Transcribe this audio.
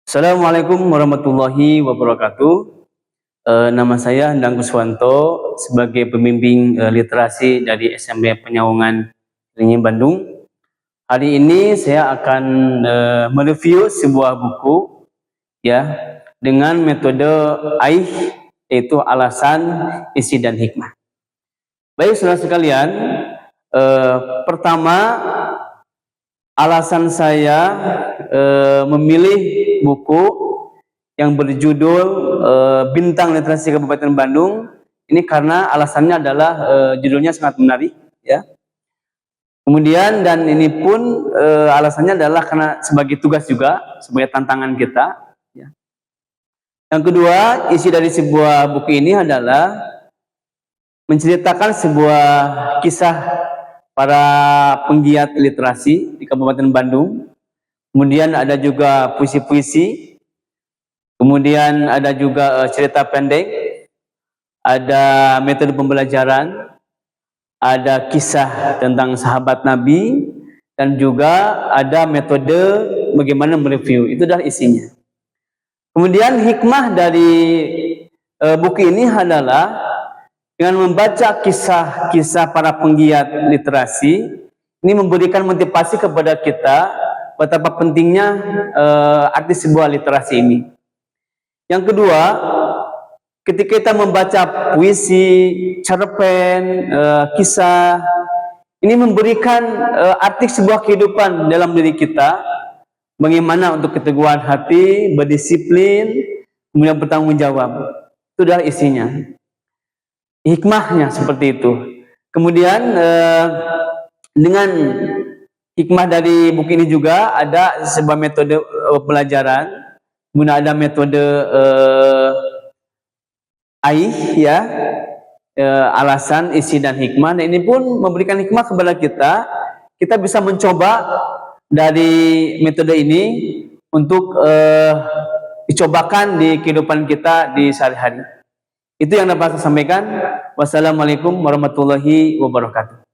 Assalamualaikum warahmatullahi wabarakatuh. Nama saya Endang Kuswanto sebagai pembimbing literasi dari SMP Penyaungan Ringin Bandung. Hari ini saya akan mereview sebuah buku ya dengan metode AIH, yaitu alasan, isi dan hikmah. Baik saudara sekalian, pertama alasan saya memilih buku yang berjudul Bintang Literasi Kabupaten Bandung ini karena alasannya adalah judulnya sangat menarik ya. Kemudian dan ini pun alasannya adalah karena sebagai tugas juga, sebagai tantangan kita ya. Yang kedua, isi dari sebuah buku ini adalah menceritakan sebuah kisah para penggiat literasi di Kabupaten Bandung. Kemudian ada juga puisi-puisi, kemudian ada juga cerita pendek, ada metode pembelajaran, ada kisah tentang sahabat Nabi, dan juga ada metode bagaimana mereview. Itu adalah isinya. Kemudian hikmah dari buku ini adalah dengan membaca kisah-kisah para penggiat literasi, ini memberikan motivasi kepada kita betapa pentingnya arti sebuah literasi ini. Yang kedua, ketika kita membaca puisi, cerpen, kisah, ini memberikan arti sebuah kehidupan dalam diri kita. Bagaimana untuk keteguhan hati, berdisiplin, kemudian bertanggung jawab. Itu adalah isinya. Hikmahnya seperti itu. Kemudian dengan hikmah dari buku ini juga ada sebuah metode pelajaran. Kemudian ada metode AIH ya, alasan, isi dan hikmah. Nah, ini pun memberikan hikmah kepada kita. Kita bisa mencoba dari metode ini untuk dicobakan di kehidupan kita di sehari-hari. Itu yang dapat saya sampaikan. Wassalamualaikum warahmatullahi wabarakatuh.